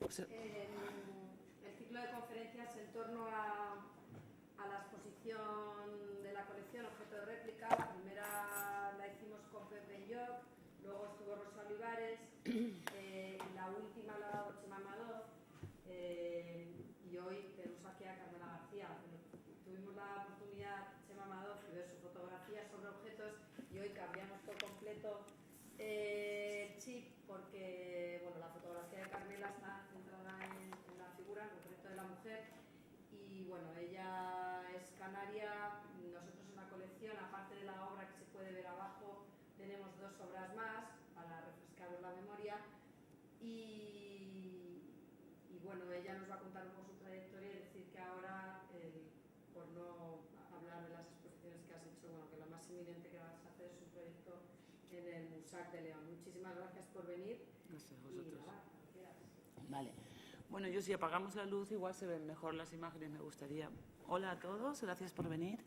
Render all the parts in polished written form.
El ciclo de conferencias en torno a la exposición de la colección Objeto de Réplica. La primera la hicimos con Pepe Benlloch, luego estuvo Rosa Olivares, la última la ha dado Chema Amador, y hoy tenemos aquí a Carmela García. Tuvimos la oportunidad, Chema Amador, de ver su fotografía sobre objetos, y hoy cambiamos por completo chip, porque bueno, la fotografía de Carmela está centrada en la figura, en concreto de la mujer, y bueno, ella es canaria. Nosotros en la colección, aparte de la obra que se puede ver abajo, tenemos 2 obras más para refrescaros la memoria, y bueno, ella nos va a contar un poco su trayectoria y decir que ahora, por no hablar de las exposiciones que has hecho, bueno, que lo más inminente que vas a hacer es un proyecto en el Musac de León. Muchísimas gracias por venir. Gracias a vosotros. Y nada, gracias. Vale. Bueno, yo si apagamos la luz igual se ven mejor las imágenes, me gustaría. Hola a todos, gracias por venir.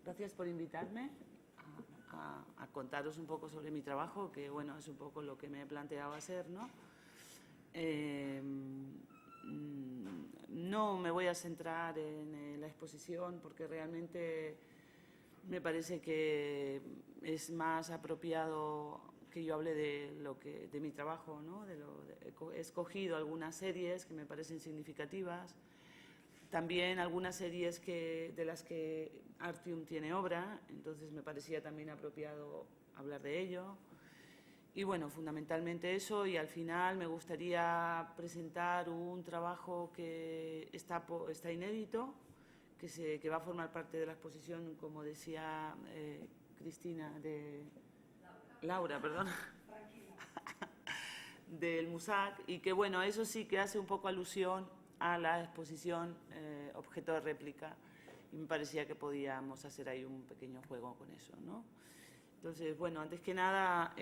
Gracias por invitarme a contaros un poco sobre mi trabajo, que bueno, es un poco lo que me he planteado hacer, ¿no? No me voy a centrar en la exposición porque realmente me parece que es más apropiado que yo hable de mi trabajo, ¿no? He escogido algunas series que me parecen significativas, también algunas series de las que Artium tiene obra, entonces me parecía también apropiado hablar de ello. Y bueno, fundamentalmente eso, y al final me gustaría presentar un trabajo que está inédito, que va a formar parte de la exposición, como decía Cristina, Laura, perdón, del Musac, y que bueno, eso sí que hace un poco alusión a la exposición Objeto de Réplica, y me parecía que podíamos hacer ahí un pequeño juego con eso, ¿no? Entonces, bueno, antes que nada,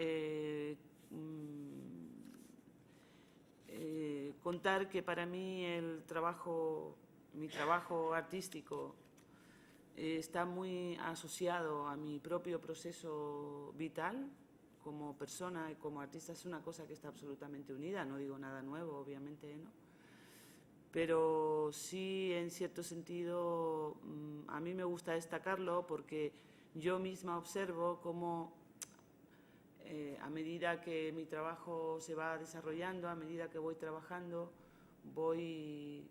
contar que para mí mi trabajo artístico está muy asociado a mi propio proceso vital como persona y como artista. Es una cosa que está absolutamente unida, no digo nada nuevo, obviamente, ¿no? Pero sí, en cierto sentido, a mí me gusta destacarlo porque yo misma observo cómo a medida que mi trabajo se va desarrollando, a medida que voy trabajando, voy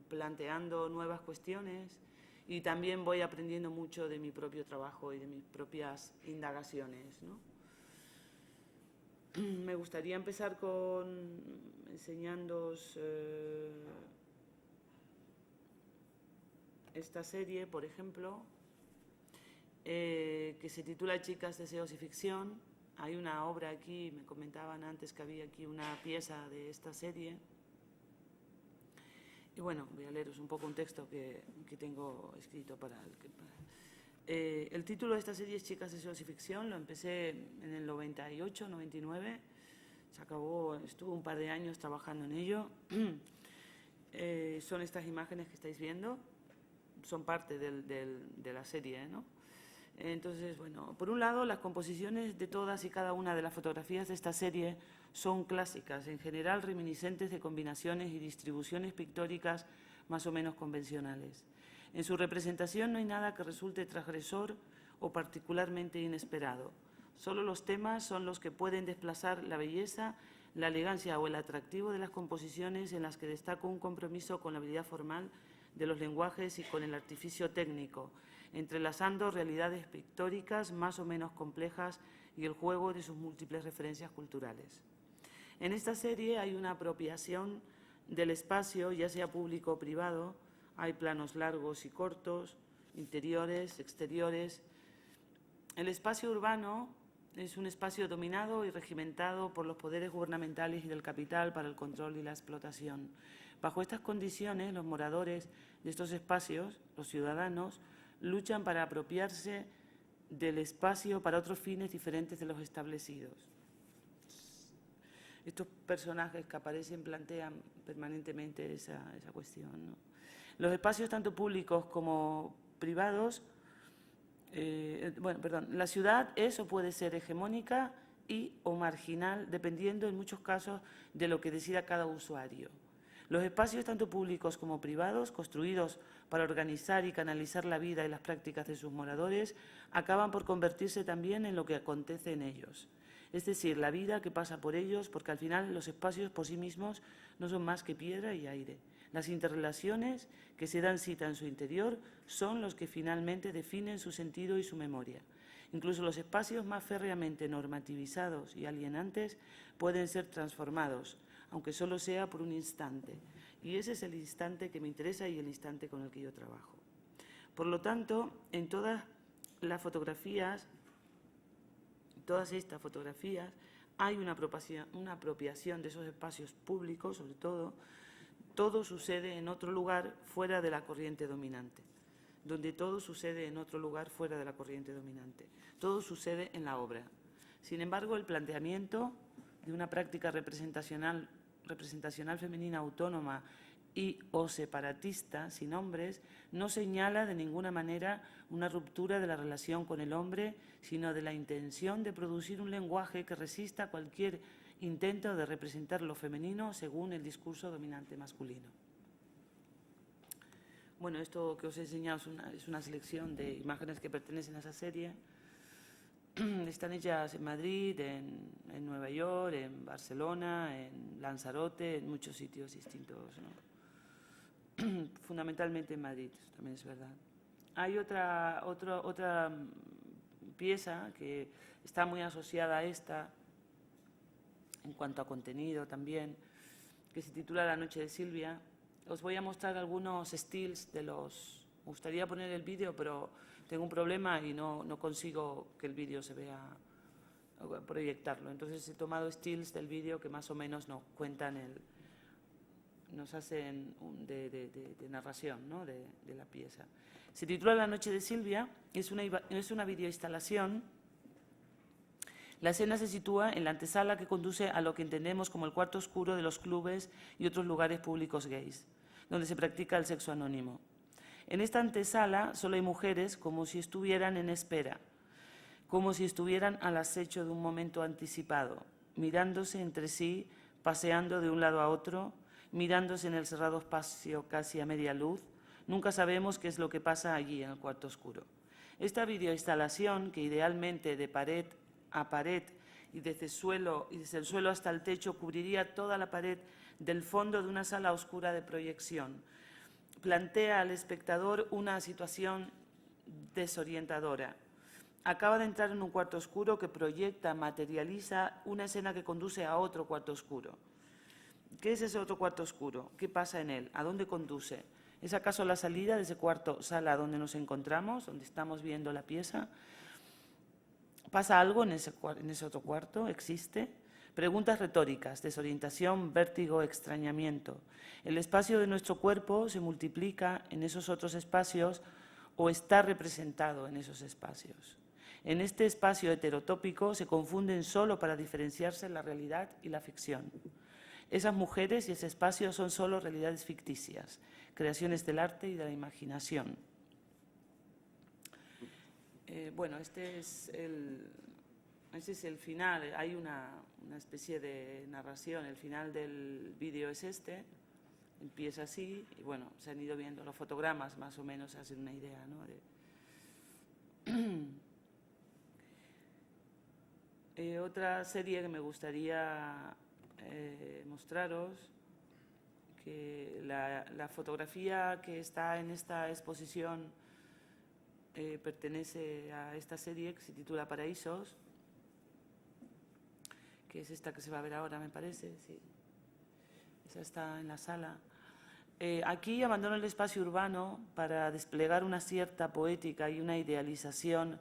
planteando nuevas cuestiones y también voy aprendiendo mucho de mi propio trabajo y de mis propias indagaciones, ¿no? Me gustaría empezar enseñándoos esta serie, por ejemplo, que se titula Chicas, Deseos y Ficción. Hay una obra aquí, me comentaban antes que había aquí una pieza de esta serie. Y bueno, voy a leeros un poco un texto que tengo escrito el título de esta serie es Chicas, Deseos y Ficción. Lo empecé en el 98, 99. Se acabó, estuve un par de años trabajando en ello. Son estas imágenes que estáis viendo. Son parte de la serie, ¿no? Entonces, bueno, por un lado, las composiciones de todas y cada una de las fotografías de esta serie son clásicas, en general reminiscentes de combinaciones y distribuciones pictóricas más o menos convencionales. En su representación no hay nada que resulte transgresor o particularmente inesperado. Solo los temas son los que pueden desplazar la belleza, la elegancia o el atractivo de las composiciones, en las que destaca un compromiso con la habilidad formal de los lenguajes y con el artificio técnico, entrelazando realidades pictóricas más o menos complejas y el juego de sus múltiples referencias culturales. En esta serie hay una apropiación del espacio, ya sea público o privado. Hay planos largos y cortos, interiores, exteriores. El espacio urbano es un espacio dominado y regimentado por los poderes gubernamentales y del capital para el control y la explotación. Bajo estas condiciones, los moradores de estos espacios, los ciudadanos, luchan para apropiarse del espacio para otros fines diferentes de los establecidos. Estos personajes que aparecen plantean permanentemente esa cuestión, ¿no? Los espacios tanto públicos como privados, la ciudad es o puede ser hegemónica y o marginal, dependiendo en muchos casos de lo que decida cada usuario. Los espacios, tanto públicos como privados, construidos para organizar y canalizar la vida y las prácticas de sus moradores, acaban por convertirse también en lo que acontece en ellos. Es decir, la vida que pasa por ellos, porque al final los espacios por sí mismos no son más que piedra y aire. Las interrelaciones que se dan cita en su interior son los que finalmente definen su sentido y su memoria. Incluso los espacios más férreamente normativizados y alienantes pueden ser transformados, aunque solo sea por un instante. Y ese es el instante que me interesa y el instante con el que yo trabajo. Por lo tanto, en todas las fotografías, todas estas fotografías, hay una apropiación de esos espacios públicos, sobre todo. Todo sucede en otro lugar fuera de la corriente dominante, donde todo sucede en otro lugar fuera de la corriente dominante. Todo sucede en la obra. Sin embargo, el planteamiento de una práctica representacional femenina autónoma y o separatista, sin hombres, no señala de ninguna manera una ruptura de la relación con el hombre, sino de la intención de producir un lenguaje que resista cualquier intento de representar lo femenino según el discurso dominante masculino. Bueno, esto que os he enseñado es una selección de imágenes que pertenecen a esa serie. Están hechas en Madrid, en Nueva York, en Barcelona, en Lanzarote, en muchos sitios distintos, ¿no? Fundamentalmente en Madrid, eso también es verdad. Hay otra pieza que está muy asociada a esta, en cuanto a contenido también, que se titula La noche de Silvia. Os voy a mostrar algunos stills de los... Me gustaría poner el vídeo, pero tengo un problema y no consigo que el vídeo se vea, proyectarlo. Entonces he tomado stills del vídeo que más o menos nos cuentan nos hacen de narración, ¿no?, de la pieza. Se titula La noche de Silvia, es una videoinstalación. La escena se sitúa en la antesala que conduce a lo que entendemos como el cuarto oscuro de los clubes y otros lugares públicos gays, donde se practica el sexo anónimo. En esta antesala solo hay mujeres como si estuvieran en espera, como si estuvieran al acecho de un momento anticipado, mirándose entre sí, paseando de un lado a otro, mirándose en el cerrado espacio casi a media luz. Nunca sabemos qué es lo que pasa allí en el cuarto oscuro. Esta videoinstalación, que idealmente de pared a pared y desde el suelo hasta el techo cubriría toda la pared del fondo de una sala oscura de proyección, plantea al espectador una situación desorientadora. Acaba de entrar en un cuarto oscuro que proyecta, materializa una escena que conduce a otro cuarto oscuro. ¿Qué es ese otro cuarto oscuro? ¿Qué pasa en él? ¿A dónde conduce? ¿Es acaso la salida de ese cuarto sala donde nos encontramos, donde estamos viendo la pieza? ¿Pasa algo en ese otro cuarto? ¿Existe? Preguntas retóricas, desorientación, vértigo, extrañamiento. El espacio de nuestro cuerpo se multiplica en esos otros espacios o está representado en esos espacios. En este espacio heterotópico se confunden solo para diferenciarse la realidad y la ficción. Esas mujeres y ese espacio son solo realidades ficticias, creaciones del arte y de la imaginación. Bueno, este es el final. Hay una especie de narración. El final del vídeo es este. Empieza así y, bueno, se han ido viendo los fotogramas, más o menos, se hacen una idea, ¿no? Otra serie que me gustaría mostraros, que la fotografía que está en esta exposición pertenece a esta serie que se titula Paraísos, que es esta que se va a ver ahora, me parece, sí. Esa está en la sala. Aquí abandono el espacio urbano para desplegar una cierta poética y una idealización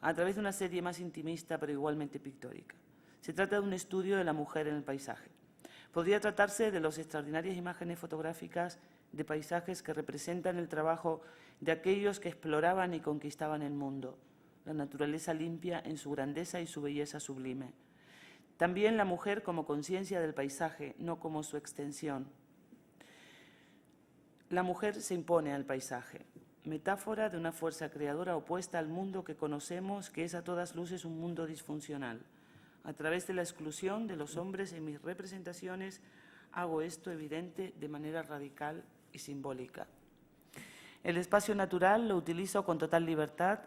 a través de una serie más intimista pero igualmente pictórica. Se trata de un estudio de la mujer en el paisaje. Podría tratarse de las extraordinarias imágenes fotográficas de paisajes que representan el trabajo de aquellos que exploraban y conquistaban el mundo, la naturaleza limpia en su grandeza y su belleza sublime. También la mujer como conciencia del paisaje, no como su extensión. La mujer se impone al paisaje, metáfora de una fuerza creadora opuesta al mundo que conocemos, que es a todas luces un mundo disfuncional. A través de la exclusión de los hombres en mis representaciones, hago esto evidente de manera radical y simbólica. El espacio natural lo utilizo con total libertad,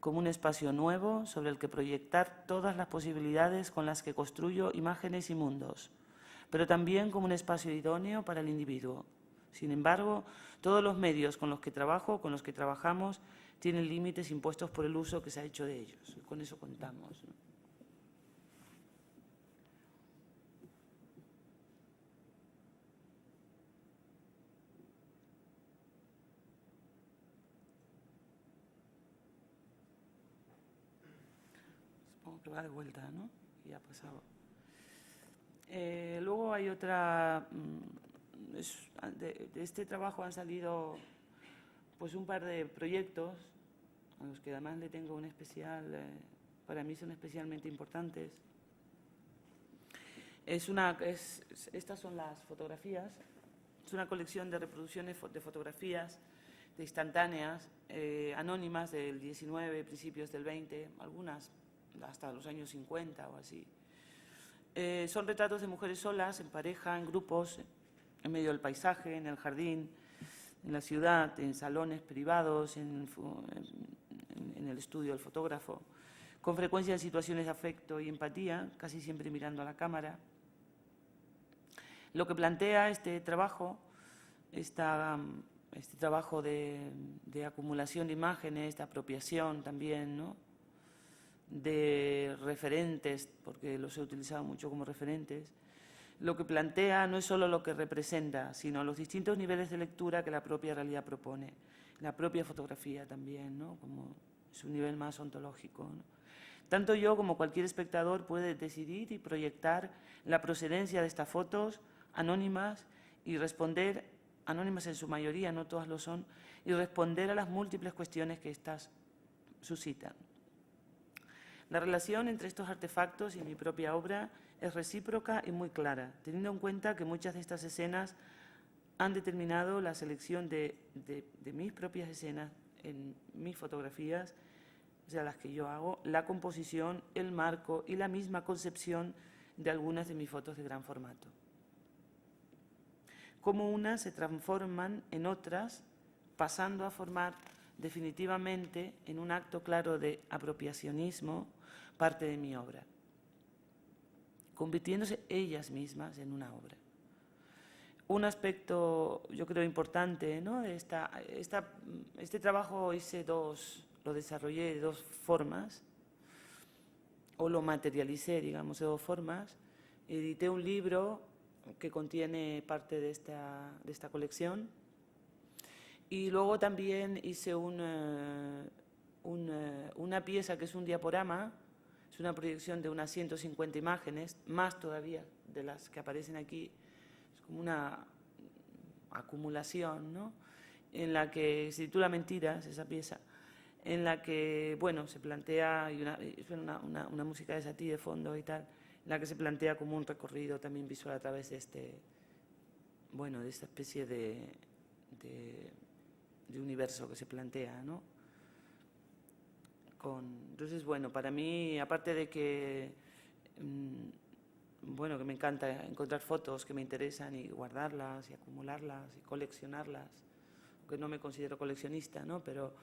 como un espacio nuevo sobre el que proyectar todas las posibilidades con las que construyo imágenes y mundos, pero también como un espacio idóneo para el individuo. Sin embargo, todos los medios con los que trabajo, con los que trabajamos, tienen límites impuestos por el uso que se ha hecho de ellos. Y con eso contamos, ¿no? Supongo que va de vuelta, ¿no? Ya ha pasado. Luego hay otra... de este trabajo han salido pues un par de proyectos a los que además le tengo un especial, para mí son especialmente importantes. Estas son las fotografías, es una colección de reproducciones de fotografías de instantáneas, anónimas del 19, principios del 20, algunas hasta los años 50 o así. Son retratos de mujeres solas, en pareja, en grupos, en medio del paisaje, en el jardín, en la ciudad, en salones privados, en el estudio del fotógrafo, con frecuencia en situaciones de afecto y empatía, casi siempre mirando a la cámara. Lo que plantea este trabajo de acumulación de imágenes, de apropiación también, ¿no? De referentes, porque los he utilizado mucho como referentes, lo que plantea no es solo lo que representa, sino los distintos niveles de lectura que la propia realidad propone, la propia fotografía también, ¿no? Como es un nivel más ontológico, ¿no? Tanto yo como cualquier espectador puede decidir y proyectar la procedencia de estas fotos anónimas y responder, anónimas en su mayoría, no todas lo son, y responder a las múltiples cuestiones que éstas suscitan. La relación entre estos artefactos y mi propia obra es recíproca y muy clara, teniendo en cuenta que muchas de estas escenas han determinado la selección de mis propias escenas en mis fotografías, o sea, las que yo hago, la composición, el marco y la misma concepción de algunas de mis fotos de gran formato. Cómo unas se transforman en otras, pasando a formar definitivamente, en un acto claro de apropiacionismo, parte de mi obra, convirtiéndose ellas mismas en una obra. Un aspecto, yo creo, importante, ¿no? de este trabajo lo desarrollé de dos formas, o lo materialicé, digamos, de dos formas. Edité un libro que contiene parte de esta colección, y luego también hice una pieza que es un diaporama, es una proyección de unas 150 imágenes, más todavía de las que aparecen aquí, es como una acumulación, ¿no? En la que se titula Mentiras, esa pieza, en la que, bueno, se plantea, y una música de Satie de fondo y tal, en la que se plantea como un recorrido también visual a través de de esta especie de universo que se plantea, ¿no? Entonces, bueno, para mí, aparte de que, que me encanta encontrar fotos que me interesan y guardarlas y acumularlas y coleccionarlas, aunque no me considero coleccionista, ¿no? Pero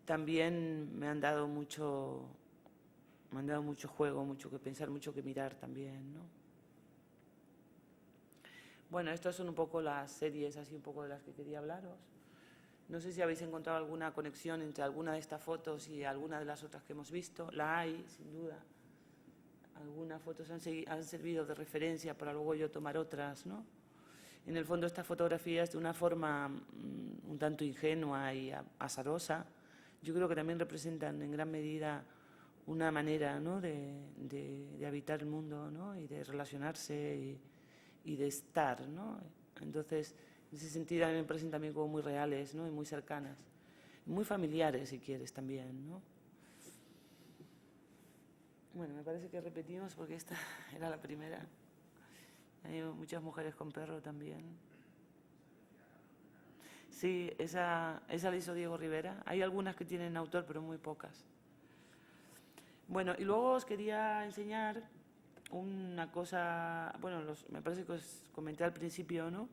también me han dado mucho juego, mucho que pensar, mucho que mirar también, ¿no? Bueno, estas son un poco las series, así un poco de las que quería hablaros. No sé si habéis encontrado alguna conexión entre alguna de estas fotos y alguna de las otras que hemos visto. La hay, sin duda. Algunas fotos han servido de referencia para luego yo tomar otras, ¿no? En el fondo, estas fotografías, de una forma un tanto ingenua y azarosa, yo creo que también representan en gran medida una manera, ¿no? de habitar el mundo, ¿no? Y de relacionarse y de estar, ¿no? Entonces, en ese sentido a mí me parecen también como muy reales, ¿no? Y muy cercanas, muy familiares si quieres también, ¿no? Bueno, me parece que repetimos porque esta era la primera. Hay muchas mujeres con perro también. Sí, esa la hizo Diego Rivera. Hay algunas que tienen autor, pero muy pocas. Bueno, y luego os quería enseñar una cosa, bueno, me parece que os comenté al principio, ¿no?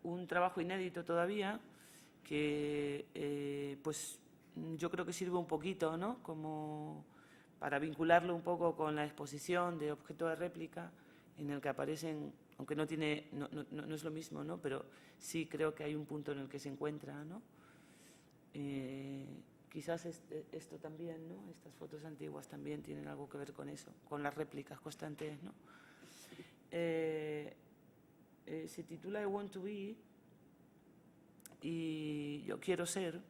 Un trabajo inédito todavía que, pues, yo creo que sirve un poquito, ¿no? Como para vincularlo un poco con la exposición de objeto de réplica, en el que aparecen, aunque no es lo mismo, ¿no? Pero sí creo que hay un punto en el que se encuentra, ¿no? Quizás esto también, ¿no? Estas fotos antiguas también tienen algo que ver con eso, con las réplicas constantes, ¿no? Se titula I Want to Be y Yo Quiero Ser,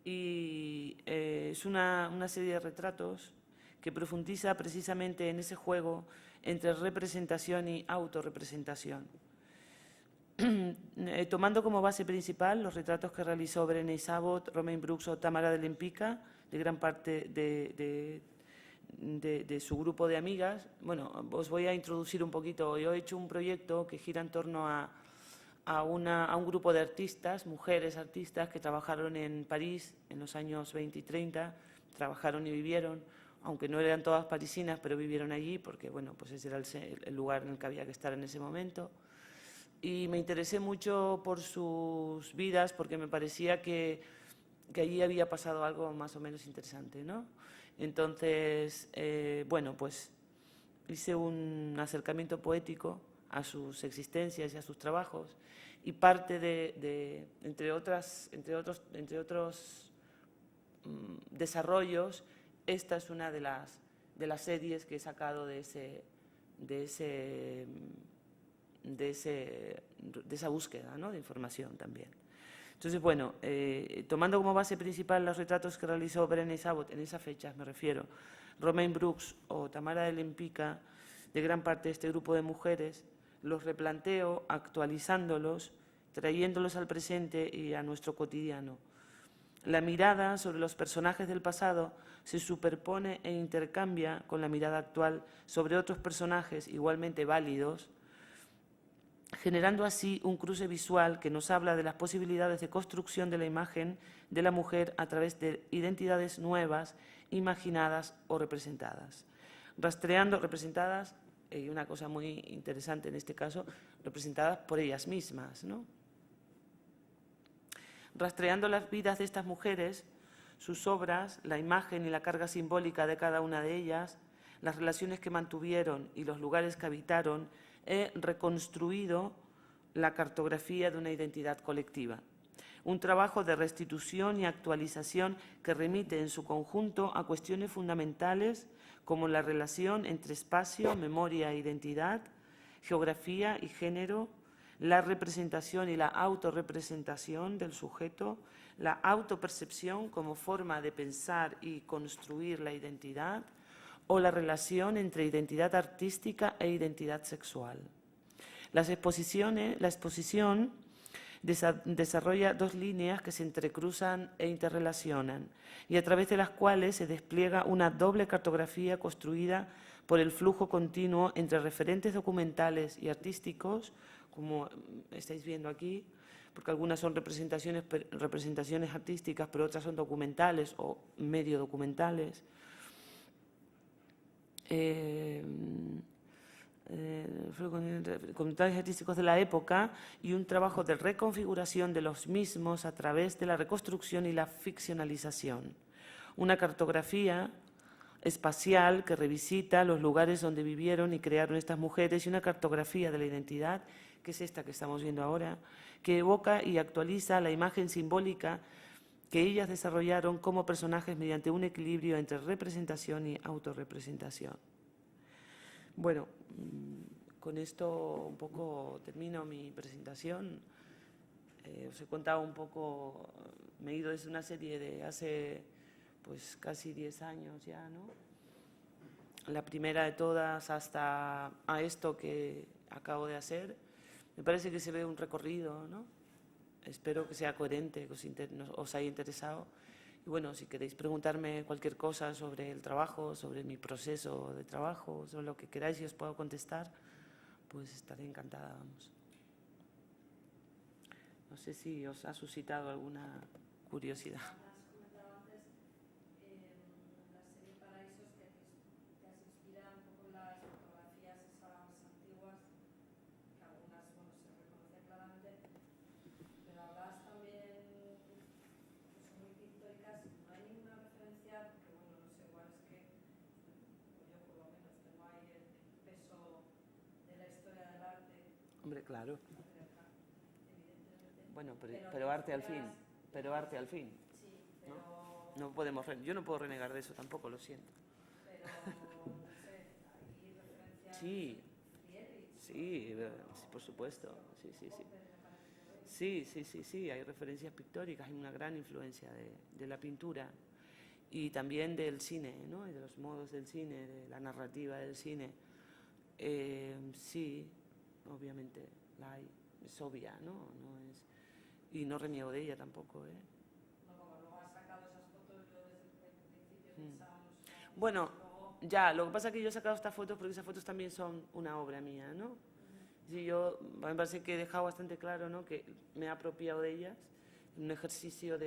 y es una serie de retratos que profundiza precisamente en ese juego entre representación y autorrepresentación. Tomando como base principal los retratos que realizó Brené Sabot, Romain Brooks o Tamara de Lempicka, de gran parte de su grupo de amigas. Bueno, os voy a introducir un poquito. Yo he hecho un proyecto que gira en torno a un grupo de artistas, mujeres artistas, que trabajaron en París en los años 20 y 30, trabajaron y vivieron, aunque no eran todas parisinas, pero vivieron allí porque, bueno, pues ese era el lugar en el que había que estar en ese momento. Y me interesé mucho por sus vidas porque me parecía que allí había pasado algo más o menos interesante, ¿no? Entonces, bueno, pues hice un acercamiento poético a sus existencias y a sus trabajos, y parte entre otros desarrollos, esta es una de las series que he sacado de esa búsqueda, ¿no? De información también. Entonces, bueno, tomando como base principal los retratos que realizó Brené Sabot, en esas fechas me refiero, Romain Brooks o Tamara de Lempicka, de gran parte de este grupo de mujeres, los replanteo actualizándolos, trayéndolos al presente y a nuestro cotidiano. La mirada sobre los personajes del pasado se superpone e intercambia con la mirada actual sobre otros personajes igualmente válidos, generando así un cruce visual que nos habla de las posibilidades de construcción de la imagen de la mujer a través de identidades nuevas, imaginadas o representadas. Representadas, y una cosa muy interesante en este caso, representadas por ellas mismas, ¿no? Rastreando las vidas de estas mujeres, sus obras, la imagen y la carga simbólica de cada una de ellas, las relaciones que mantuvieron y los lugares que habitaron, he reconstruido la cartografía de una identidad colectiva. Un trabajo de restitución y actualización que remite en su conjunto a cuestiones fundamentales como la relación entre espacio, memoria e identidad, geografía y género, la representación y la autorrepresentación del sujeto, la autopercepción como forma de pensar y construir la identidad, o la relación entre identidad artística e identidad sexual. La exposición desarrolla dos líneas que se entrecruzan e interrelacionan, y a través de las cuales se despliega una doble cartografía construida por el flujo continuo entre referentes documentales y artísticos, como estáis viendo aquí, porque algunas son representaciones artísticas, pero otras son documentales o medio documentales. Comentarios artísticos de la época y un trabajo de reconfiguración de los mismos a través de la reconstrucción y la ficcionalización. Una cartografía espacial que revisita los lugares donde vivieron y crearon estas mujeres, y una cartografía de la identidad, que es esta que estamos viendo ahora, que evoca y actualiza la imagen simbólica que ellas desarrollaron como personajes mediante un equilibrio entre representación y autorrepresentación. Bueno, con esto un poco termino mi presentación. Os he contado un poco, me he ido desde una serie de hace pues casi 10 años ya, ¿no? La primera de todas hasta a esto que acabo de hacer. Me parece que se ve un recorrido, ¿no? Espero que sea coherente, que os haya interesado. Y bueno, si queréis preguntarme cualquier cosa sobre el trabajo, sobre mi proceso de trabajo, sobre lo que queráis y os puedo contestar, pues estaré encantada, vamos. No sé si os ha suscitado alguna curiosidad. Has comentado antes Hombre, claro. evidentemente. Bueno, pero arte al fin. Pero arte al fin. Sí, pero... No podemos, yo no puedo renegar de eso tampoco, lo siento. Pero, no sé, hay referencias... Sí, Friedrich, sí, por supuesto. Sí, sí, sí. Sí, sí, sí, sí, hay referencias pictóricas, hay una gran influencia de la pintura y también del cine, ¿no? Y de los modos del cine, de la narrativa del cine. Sí, obviamente la hay, es obvia, ¿no? Y no reniego de ella tampoco, ¿eh? No, como luego has sacado esas fotos, yo desde el principio pensábamos... Bueno, ya, lo que pasa es que yo he sacado estas fotos porque esas fotos también son una obra mía, ¿no? Sí, me parece que he dejado bastante claro, ¿no?, que me he apropiado de ellas, un ejercicio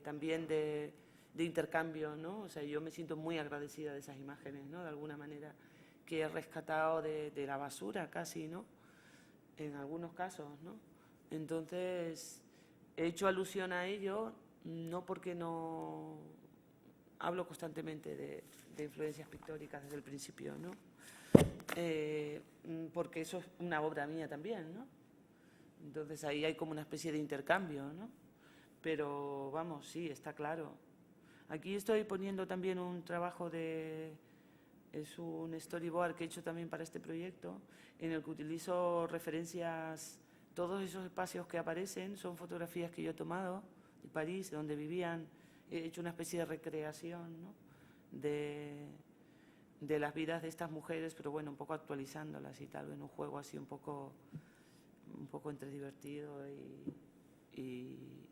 también de intercambio, ¿no? O sea, yo me siento muy agradecida de esas imágenes, ¿no?, de alguna manera, que he rescatado de la basura casi, ¿no?, en algunos casos, ¿no? Entonces, he hecho alusión a ello, no porque no hablo constantemente de influencias pictóricas desde el principio, ¿no? Porque eso es una obra mía también, ¿no? Entonces ahí hay como una especie de intercambio, ¿no? Pero vamos, sí, está claro. Aquí estoy poniendo también un trabajo es un storyboard que he hecho también para este proyecto, en el que utilizo referencias, todos esos espacios que aparecen son fotografías que yo he tomado de París, de donde vivían, he hecho una especie de recreación, ¿no?, de las vidas de estas mujeres, pero bueno, un poco actualizándolas y tal, en un juego así un poco entre divertido y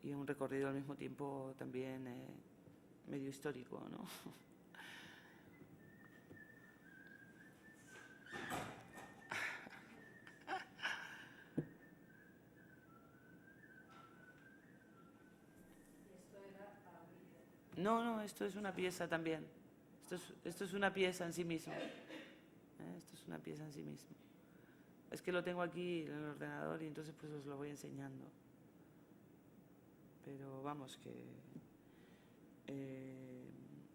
un recorrido al mismo tiempo también medio histórico, ¿no? Y esto era para un vídeo. No, esto es una pieza también. Esto es una pieza en sí mismo. Esto es una pieza en sí mismo. Es que lo tengo aquí en el ordenador y entonces pues os lo voy enseñando. Pero vamos que...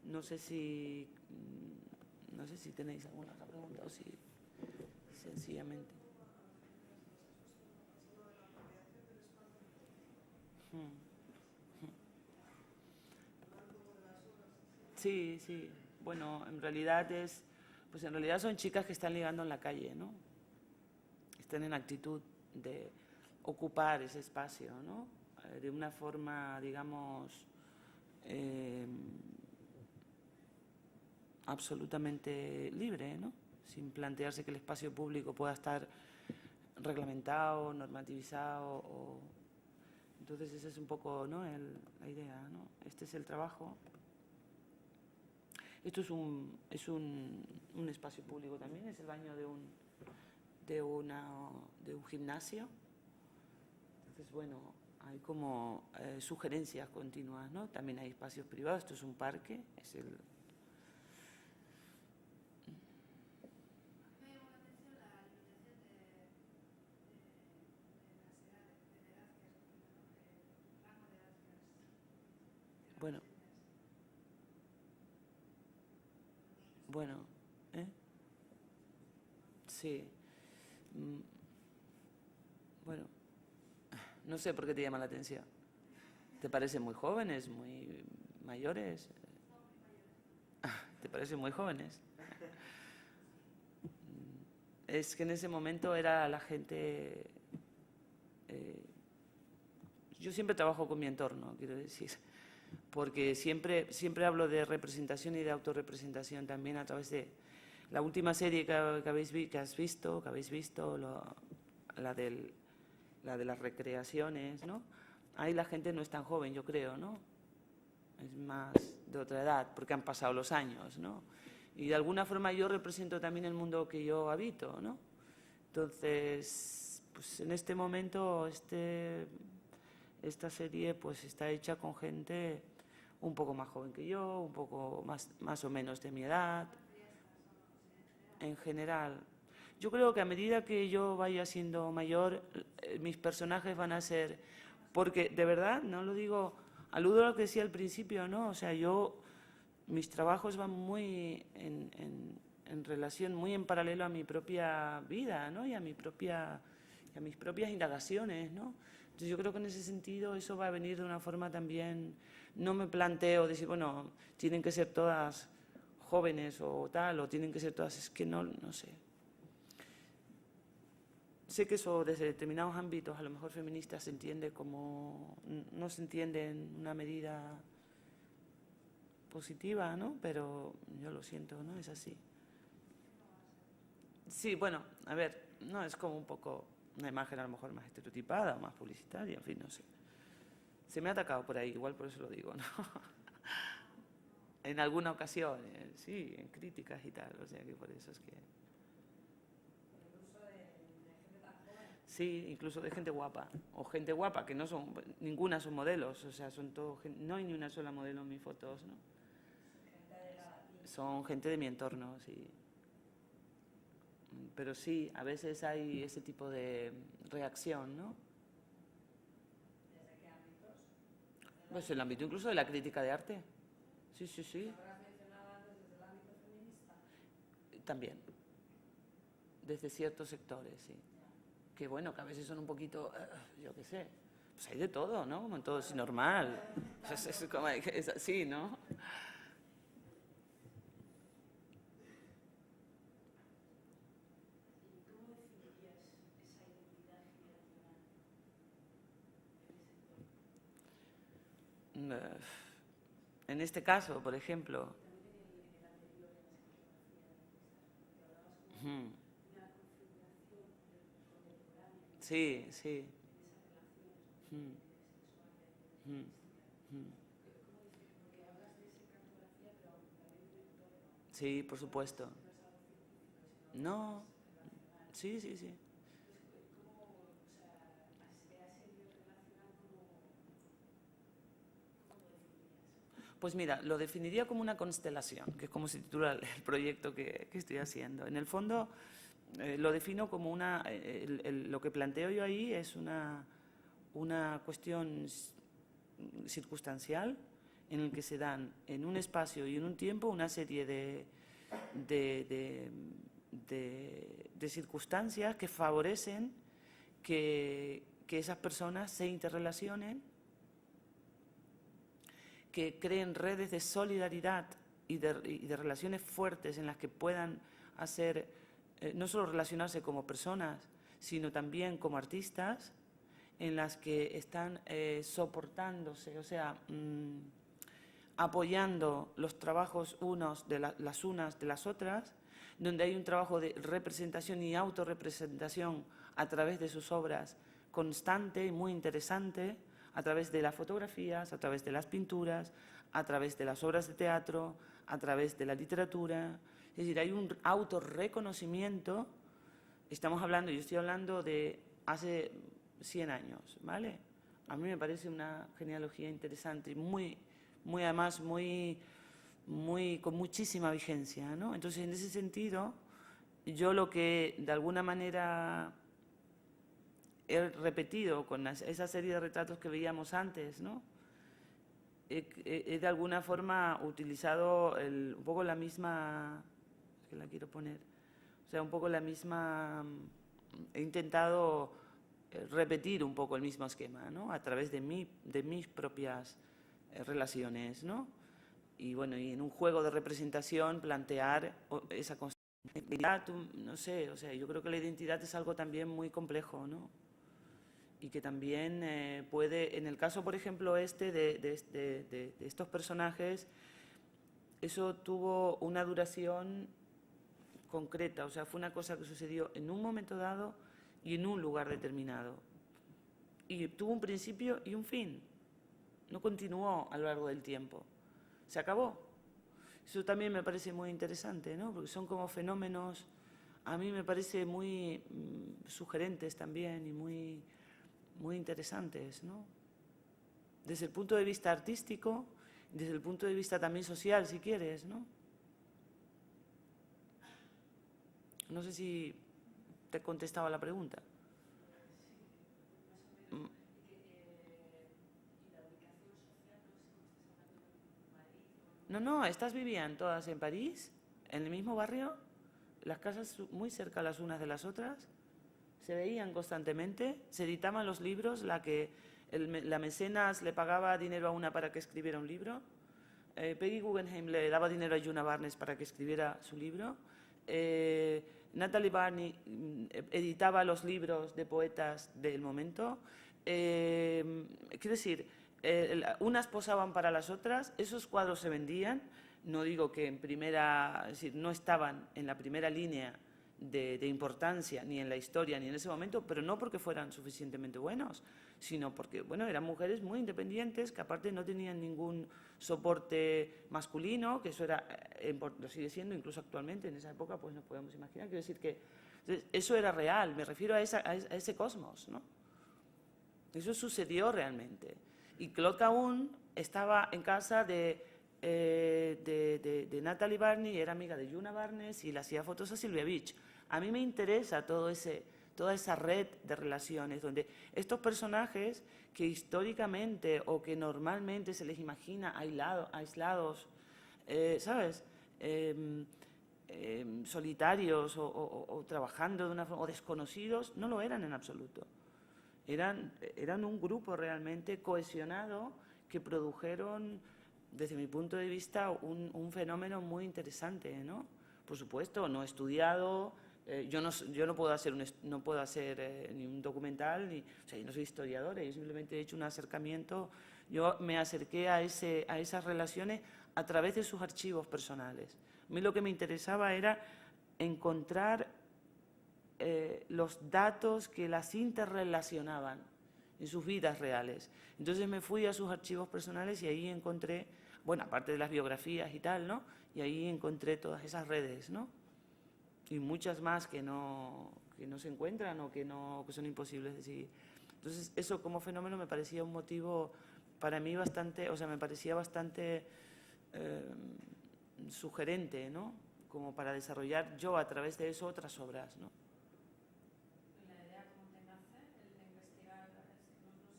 no sé si tenéis alguna otra pregunta o si sencillamente... Sí, sí. Bueno, en realidad son chicas que están ligando en la calle, ¿no? Están en actitud de ocupar ese espacio, ¿no? De una forma, digamos, absolutamente libre, ¿no? Sin plantearse que el espacio público pueda estar reglamentado, normativizado. Entonces esa es un poco, ¿no?, la idea, ¿no? Este es el trabajo. Esto es un espacio público también, es el baño de un gimnasio. Entonces, bueno, hay como sugerencias continuas, ¿no? También hay espacios privados, esto es un parque, es el... Me llamó la atención la limitación de las edades, de edad que has cogido, ¿no? El rango de edad que has... Bueno, ¿eh? Sí. Bueno, no sé por qué te llama la atención. ¿Te parecen muy jóvenes, muy mayores? ¿Te parecen muy jóvenes? Es que en ese momento era la gente... yo siempre trabajo con mi entorno, quiero decir, porque siempre hablo de representación y de autorrepresentación también a través de la última serie que habéis visto, la de las recreaciones, ¿no? Ahí la gente no es tan joven, yo creo, ¿no? Es más de otra edad, porque han pasado los años, ¿no? Y de alguna forma yo represento también el mundo que yo habito, ¿no? Entonces, pues en este momento, esta serie pues está hecha con gente un poco más joven que yo, un poco más o menos de mi edad, en general. Yo creo que a medida que yo vaya siendo mayor, mis personajes van a ser... Porque, de verdad, no lo digo... Aludo a lo que decía al principio, ¿no? O sea, mis trabajos van muy en relación, muy en paralelo a mi propia vida, ¿no? Y a mis propias indagaciones, ¿no? Entonces yo creo que en ese sentido eso va a venir de una forma también, no me planteo decir, bueno, tienen que ser todas jóvenes o tal, o tienen que ser todas, es que no sé. Sé que eso desde determinados ámbitos, a lo mejor feministas, se entiende como, no se entiende en una medida positiva, ¿no? Pero yo lo siento, ¿no? Es así. Sí, bueno, a ver, no, es como un poco una imagen a lo mejor más estereotipada, más publicitaria, en fin, no sé. Se me ha atacado por ahí, igual por eso lo digo, ¿no? En alguna ocasión, sí, en críticas y tal, o sea que por eso es que... Sí, incluso de gente guapa, o gente guapa, que no son, ninguna son modelos, o sea, son todo, no hay ni una sola modelo en mis fotos, ¿no? Son gente de mi entorno, sí. Pero sí, a veces hay ese tipo de reacción, ¿no? ¿Desde qué ámbitos? Pues el ámbito incluso de la crítica de arte. Sí, sí, sí. ¿Habrás mencionado antes desde el ámbito feminista? También. Desde ciertos sectores, sí. Que bueno, que a veces son un poquito, yo qué sé, pues hay de todo, ¿no? Como en todo es normal. Pues es como, es así, ¿no? En este caso, por ejemplo. Ujú. Sí, sí. Mm, mm, mm. Sí, por supuesto. No, sí, sí, sí. Pues mira, lo definiría como una constelación, que es como se titula el proyecto que estoy haciendo. En el fondo, lo defino como una... lo que planteo yo ahí es una cuestión circunstancial en el que se dan en un espacio y en un tiempo una serie de circunstancias que favorecen que esas personas se interrelacionen, que creen redes de solidaridad y de relaciones fuertes en las que puedan hacer, no solo relacionarse como personas, sino también como artistas, en las que están soportándose, o sea, apoyando los trabajos unos de las unas de las otras, donde hay un trabajo de representación y autorrepresentación a través de sus obras constante y muy interesante, a través de las fotografías, a través de las pinturas, a través de las obras de teatro, a través de la literatura. Es decir, hay un autorreconocimiento. Estamos hablando, yo estoy hablando de hace 100 años, ¿vale? A mí me parece una genealogía interesante y muy además, con muchísima vigencia, ¿no? Entonces, en ese sentido, yo lo que de alguna manera he repetido con esa serie de retratos que veíamos antes, ¿no? He de alguna forma utilizado un poco la misma, es que la quiero poner, o sea, un poco la misma, he intentado repetir un poco el mismo esquema, ¿no? A través de mis propias relaciones, ¿no? Y bueno, y en un juego de representación plantear esa identidad, no sé, o sea, yo creo que la identidad es algo también muy complejo, ¿no? Y que también puede, en el caso, por ejemplo, de estos personajes, eso tuvo una duración concreta, o sea, fue una cosa que sucedió en un momento dado y en un lugar determinado. Y tuvo un principio y un fin. No continuó a lo largo del tiempo. Se acabó. Eso también me parece muy interesante, ¿no? Porque son como fenómenos, a mí me parece muy sugerentes también y muy interesantes, ¿no? Desde el punto de vista artístico, desde el punto de vista también social, si quieres, ¿no? No sé si te he contestado a la pregunta. No, estas vivían todas en París. en el mismo barrio, las casas muy cerca las unas de las otras, se veían constantemente, se editaban los libros, la mecenas le pagaba dinero a una para que escribiera un libro, Peggy Guggenheim le daba dinero a Una Barnes para que escribiera su libro, Natalie Barney editaba los libros de poetas del momento. Quiero decir, unas posaban para las otras, esos cuadros se vendían, no digo que es decir, no estaban en la primera línea de importancia, ni en la historia, ni en ese momento, pero no porque fueran suficientemente buenos, sino porque, bueno, eran mujeres muy independientes, que aparte no tenían ningún soporte masculino, que eso era, lo sigue siendo incluso actualmente, en esa época, pues nos podemos imaginar. Quiero decir que eso era real, me refiero a ese cosmos, ¿no? Eso sucedió realmente. Y Claude Cahun estaba en casa de Natalie Barney, era amiga de Una Barnes y le hacía fotos a Sylvia Beach. A mí me interesa toda esa red de relaciones donde estos personajes que históricamente o que normalmente se les imagina aislados, ¿sabes? Solitarios o trabajando de una forma, o desconocidos, no lo eran en absoluto. Eran un grupo realmente cohesionado que produjeron, desde mi punto de vista, un fenómeno muy interesante, ¿no? Por supuesto, no estudiado. Yo no puedo hacer ni un documental, o sea, yo no soy historiadora, yo simplemente he hecho un acercamiento. Yo me acerqué a esas relaciones a través de sus archivos personales. A mí lo que me interesaba era encontrar los datos que las interrelacionaban en sus vidas reales. Entonces me fui a sus archivos personales y ahí encontré, bueno, aparte de las biografías y tal, ¿no? Y ahí encontré todas esas redes, ¿no? Y muchas más que no se encuentran o que son imposibles de seguir. Entonces, eso como fenómeno me parecía un motivo para mí bastante, o sea, me parecía bastante sugerente, ¿no? Como para desarrollar yo a través de eso otras obras, ¿no? ¿La idea cómo te nace, el de investigar? No sé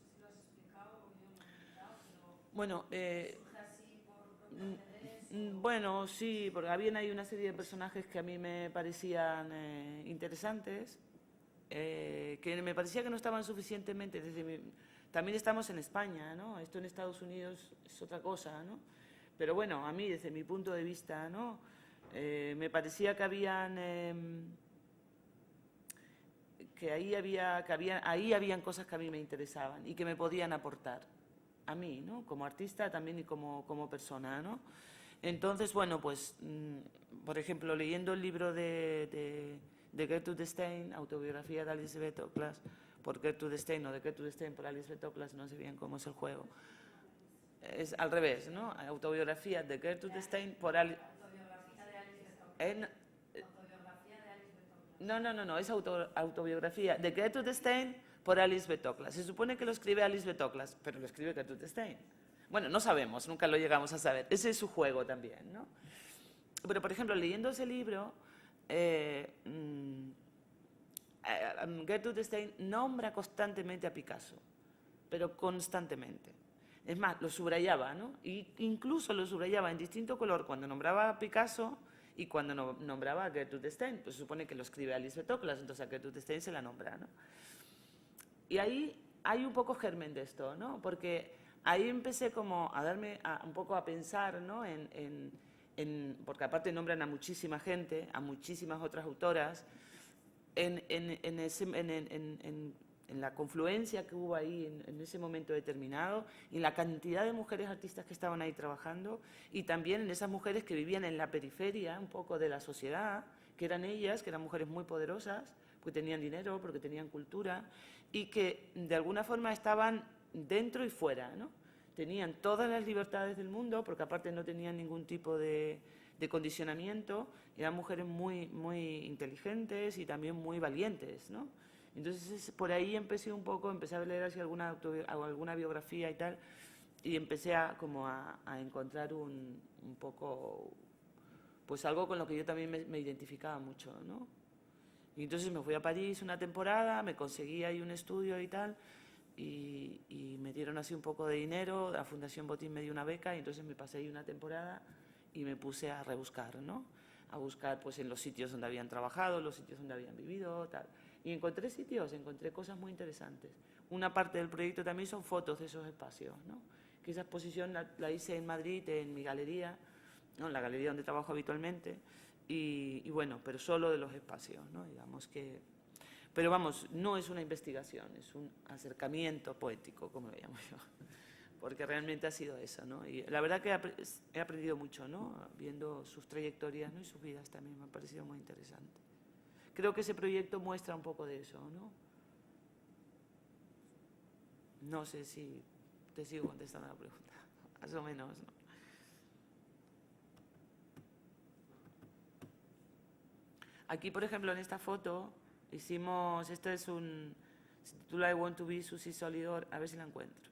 si lo has explicado o yo lo he inventado, pero bueno, ¿surge así por propio interés? Bueno, sí, porque había ahí una serie de personajes que a mí me parecían interesantes, que me parecía que no estaban suficientemente. También estamos en España, ¿no? Esto en Estados Unidos es otra cosa, ¿no? Pero bueno, a mí, desde mi punto de vista, ¿no? Me parecía que ahí habían cosas que a mí me interesaban y que me podían aportar a mí, ¿no? Como artista también y como persona, ¿no? Entonces, bueno, pues, por ejemplo, leyendo el libro de Gertrude Stein, Autobiografía de Alice B. Toklas, por Gertrude Stein, o de Gertrude Stein por Alice B. Toklas, no sé bien cómo es el juego. Es al revés, ¿no? Autobiografía de Gertrude Stein por Alice... Autobiografía de Alice B. Toklas. Autobiografía de Alice B. Toklas. No, es autobiografía de Gertrude Stein por Alice B. Toklas. Se supone que lo escribe Alice B. Toklas, pero lo escribe Gertrude Stein. Bueno, no sabemos, nunca lo llegamos a saber. Ese es su juego también, ¿no? Pero, por ejemplo, leyendo ese libro, Gertrude Stein nombra constantemente a Picasso, pero constantemente. Es más, lo subrayaba, ¿no? Y incluso lo subrayaba en distinto color cuando nombraba a Picasso y cuando nombraba a Gertrude Stein. Pues se supone que lo escribe Alice B. Toklas, entonces a Gertrude Stein se la nombra, ¿no? Y ahí hay un poco germen de esto, ¿no? Porque ahí empecé como a darme un poco a pensar, ¿no? Porque aparte nombran a muchísima gente, a muchísimas otras autoras, en la confluencia que hubo ahí en ese momento determinado, y en la cantidad de mujeres artistas que estaban ahí trabajando, y también en esas mujeres que vivían en la periferia un poco de la sociedad, que eran ellas, que eran mujeres muy poderosas, porque tenían dinero, porque tenían cultura, y que de alguna forma estaban dentro y fuera, ¿no? Tenían todas las libertades del mundo, porque aparte no tenían ningún tipo de condicionamiento, eran mujeres muy, muy inteligentes y también muy valientes, ¿no? Entonces por ahí empecé a leer así alguna biografía y tal, y empecé a encontrar un poco, pues algo con lo que yo también me identificaba mucho, ¿no? Y entonces me fui a París una temporada, me conseguí ahí un estudio y tal, y me dieron así un poco de dinero, la Fundación Botín me dio una beca, y entonces me pasé ahí una temporada y me puse a rebuscar, ¿no? a buscar pues, en los sitios donde habían trabajado, los sitios donde habían vivido, tal. Y encontré sitios, encontré cosas muy interesantes. Una parte del proyecto también son fotos de esos espacios, ¿no? Que esa exposición la hice en Madrid, en mi galería, ¿no? En la galería donde trabajo habitualmente, y bueno, pero solo de los espacios, ¿no? Digamos que... Pero vamos, no es una investigación, es un acercamiento poético, como lo llamo yo, porque realmente ha sido eso, ¿no? Y la verdad que he aprendido mucho, ¿no? Viendo sus trayectorias, ¿no? Y sus vidas también me ha parecido muy interesante. Creo que ese proyecto muestra un poco de eso, ¿no? No sé si te sigo contestando la pregunta, más o menos, ¿no? Aquí, por ejemplo, en esta foto hicimos, esto es un, se titula I Want to be Susi Solidor, a ver si la encuentro.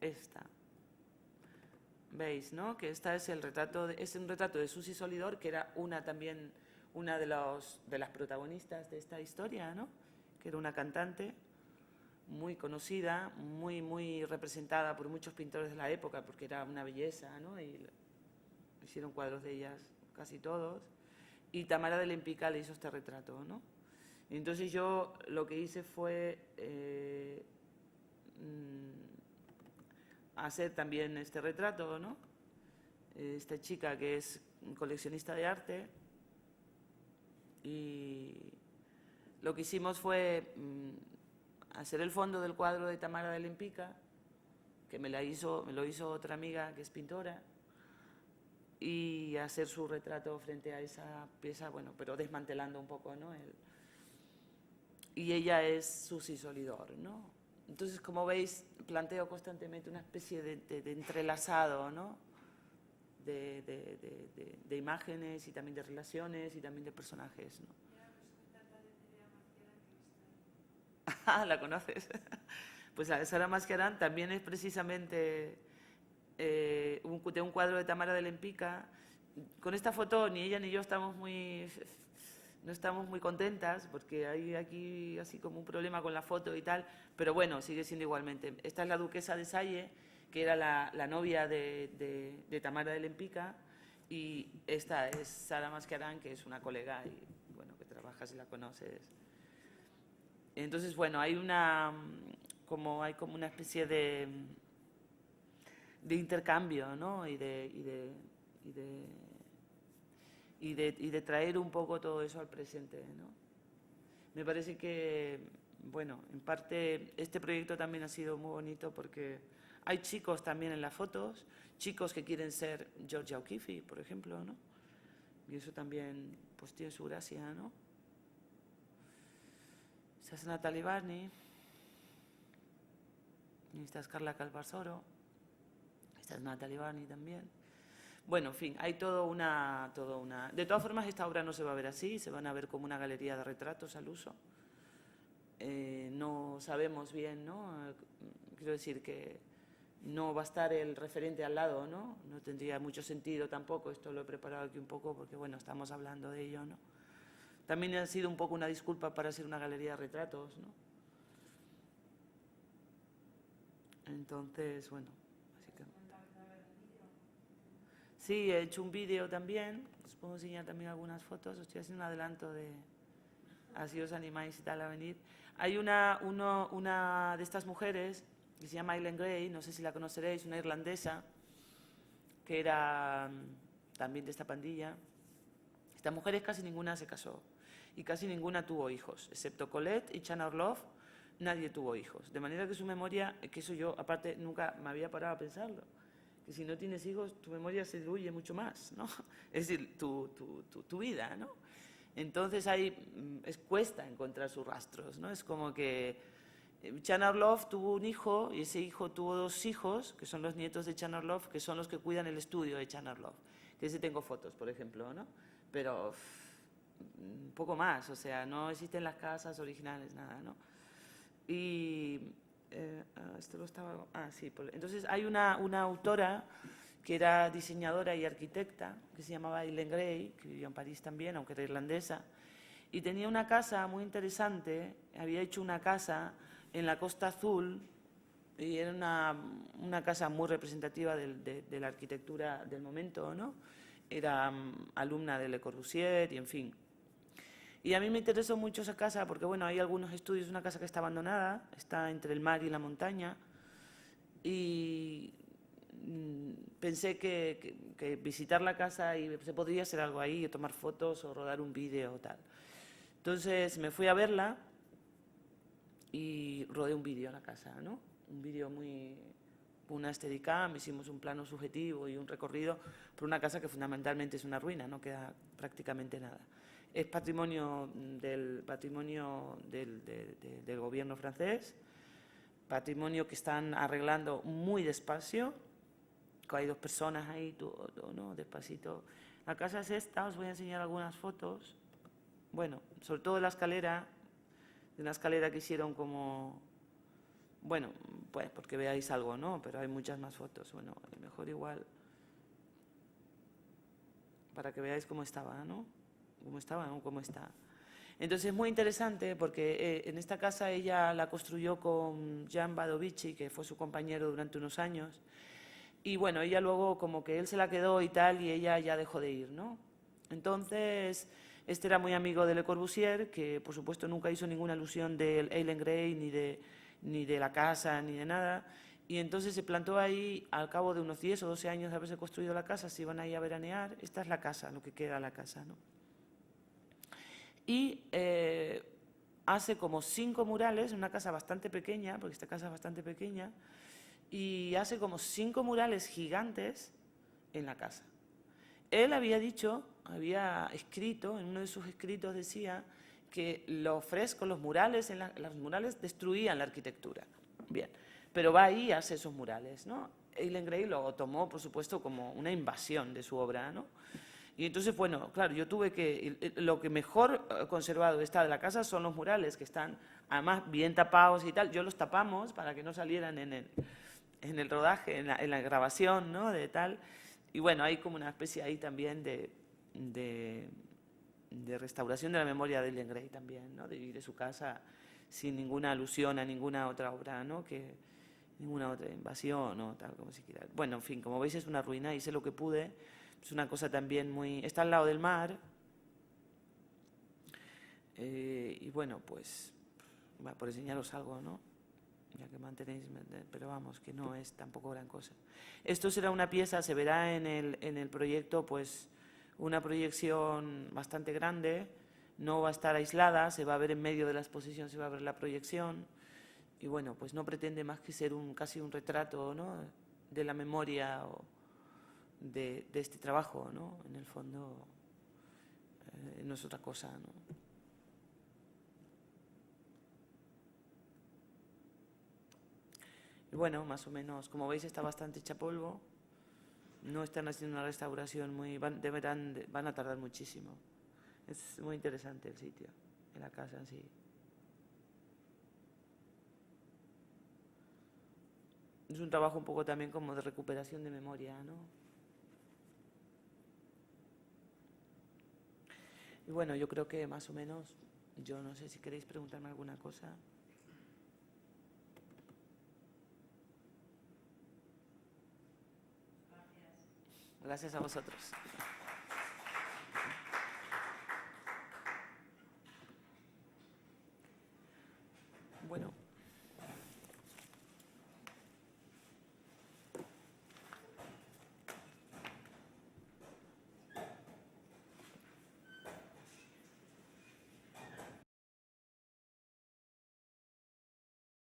Esta. ¿Veis, no? Que esta es el retrato, es un retrato de Susi Solidor, que era también una de las protagonistas de esta historia, ¿no? Que era una cantante muy conocida, muy representada por muchos pintores de la época, porque era una belleza, ¿no? Y hicieron cuadros de ellas casi todos. Y Tamara de Lempicka le hizo este retrato, ¿no? Y entonces yo lo que hice fue hacer también este retrato, ¿no? Esta chica que es coleccionista de arte, y lo que hicimos fue hacer el fondo del cuadro de Tamara de Lempicka, que me lo hizo otra amiga que es pintora, y hacer su retrato frente a esa pieza, bueno, pero desmantelando un poco, ¿no? Y ella es Susi Solidor, ¿no? Entonces, como veis, planteo constantemente una especie de entrelazado, ¿no? De imágenes y también de relaciones y también de personajes, ¿no? Ah, ¿la conoces? Pues Sara Mascherán también es precisamente de un cuadro de Tamara de Lempicka. Con esta foto ni ella ni yo no estamos muy contentas, porque hay aquí así como un problema con la foto y tal, pero bueno, sigue siendo igualmente. Esta es la duquesa de Salle, que era la novia de Tamara de Lempicka, y esta es Sara Mascherán, que es una colega y bueno, que trabaja, si la conoces. Entonces, bueno, hay como una especie de intercambio, ¿no? Y de traer un poco todo eso al presente, ¿no? Me parece que, bueno, en parte este proyecto también ha sido muy bonito porque hay chicos también en las fotos, chicos que quieren ser Georgia O'Keeffe, por ejemplo, ¿no? Y eso también pues tiene su gracia, ¿no? Esta es Natalie Barney, y esta es Carla Calvarsoro, esta es Natalie Barney también. Bueno, en fin, hay todo una... De todas formas, esta obra no se va a ver así, se van a ver como una galería de retratos al uso. No sabemos bien, ¿no? Quiero decir que no va a estar el referente al lado, ¿no? No tendría mucho sentido tampoco, esto lo he preparado aquí un poco porque, bueno, estamos hablando de ello, ¿no? También ha sido un poco una disculpa para ser una galería de retratos, ¿no? Entonces, bueno, básicamente. Sí, he hecho un vídeo también, os puedo enseñar también algunas fotos, os estoy haciendo un adelanto de así os animáis y tal a venir. Hay una de estas mujeres que se llama Eileen Gray, no sé si la conoceréis, una irlandesa, que era también de esta pandilla. Estas mujeres casi ninguna se casó y casi ninguna tuvo hijos, excepto Colette y Chana Orloff, nadie tuvo hijos. De manera que su memoria, que eso yo aparte nunca me había parado a pensarlo, que si no tienes hijos tu memoria se diluye mucho más, ¿no? Es decir, tu vida, ¿no? Entonces cuesta encontrar sus rastros, ¿no? Es como que Chana Orloff tuvo un hijo y ese hijo tuvo dos hijos, que son los nietos de Chana Orloff, que son los que cuidan el estudio de Chana Orloff. Que ese tengo fotos, por ejemplo, ¿no? Pero un poco más, o sea, no existen las casas originales, nada, ¿no? Y esto lo estaba... Ah, sí. Entonces hay una autora que era diseñadora y arquitecta, que se llamaba Eileen Gray, que vivía en París también, aunque era irlandesa, y tenía una casa muy interesante, había hecho una casa en la Costa Azul, Y era una casa muy representativa de la arquitectura del momento, ¿no? Era alumna de Le Corbusier y, en fin. Y a mí me interesó mucho esa casa porque, bueno, hay algunos estudios, una casa que está abandonada, está entre el mar y la montaña, y pensé que visitar la casa y se podría hacer algo ahí, tomar fotos o rodar un vídeo o tal. Entonces me fui a verla y rodé un vídeo a la casa, ¿no? Un vídeo una Steadicam, hicimos un plano subjetivo y un recorrido por una casa que fundamentalmente es una ruina, no queda prácticamente nada. Es patrimonio del gobierno francés, patrimonio que están arreglando muy despacio, que hay 2 personas ahí, todo, ¿no? Despacito. La casa es esta, os voy a enseñar algunas fotos. Bueno, sobre todo la escalera, de una escalera que hicieron como, bueno, pues porque veáis algo, ¿no? Pero hay muchas más fotos. Bueno, mejor igual para que veáis cómo estaba, ¿no? Cómo estaba, ¿no? Cómo está. Entonces es muy interesante porque en esta casa ella la construyó con Jan Badovici, que fue su compañero durante unos años. Y bueno, ella luego como que él se la quedó y tal, y ella ya dejó de ir, ¿no? Entonces, este era muy amigo de Le Corbusier, que por supuesto nunca hizo ninguna alusión del Eileen Gray, ni de la casa, ni de nada. Y entonces se plantó ahí, al cabo de unos 10 o 12 años de haberse construido la casa, se iban ahí a veranear. Esta es la casa, lo que queda de la casa, ¿no? Y hace como 5 murales, una casa bastante pequeña, porque esta casa es bastante pequeña, y hace como 5 murales gigantes en la casa. Él había escrito, en uno de sus escritos decía que los frescos, los murales destruían la arquitectura. Bien, pero va ahí y hace esos murales, ¿no? Eileen Gray lo tomó, por supuesto, como una invasión de su obra, ¿no? Y entonces, bueno, claro, yo tuve que... Lo que mejor conservado está de la casa son los murales, que están además bien tapados y tal. Yo los tapamos para que no salieran en el rodaje, en la grabación, ¿no? De tal. Y bueno, hay como una especie ahí también de restauración de la memoria de Eileen Gray también, ¿no? De su casa sin ninguna alusión a ninguna otra obra, ¿no? Ninguna otra invasión o tal, como si quiera. Bueno, en fin, como veis es una ruina, hice lo que pude. Es una cosa también muy... Está al lado del mar. Y bueno, pues, por enseñaros algo, ¿no? Ya que mantenéis... Pero vamos, que no es tampoco gran cosa. Esto será una pieza, se verá en el proyecto, pues, una proyección bastante grande. No va a estar aislada, se va a ver en medio de la exposición, se va a ver la proyección. Y bueno, pues no pretende más que ser casi un retrato, ¿no? De la memoria de este trabajo, ¿no? En el fondo no es otra cosa, ¿no? Y bueno, más o menos, como veis está bastante hecha polvo, no están haciendo una restauración van a tardar muchísimo. Es muy interesante el sitio, en la casa en sí. Es un trabajo un poco también como de recuperación de memoria, ¿no? Y bueno, yo creo que más o menos, yo no sé si queréis preguntarme alguna cosa. Gracias a vosotros. Bueno.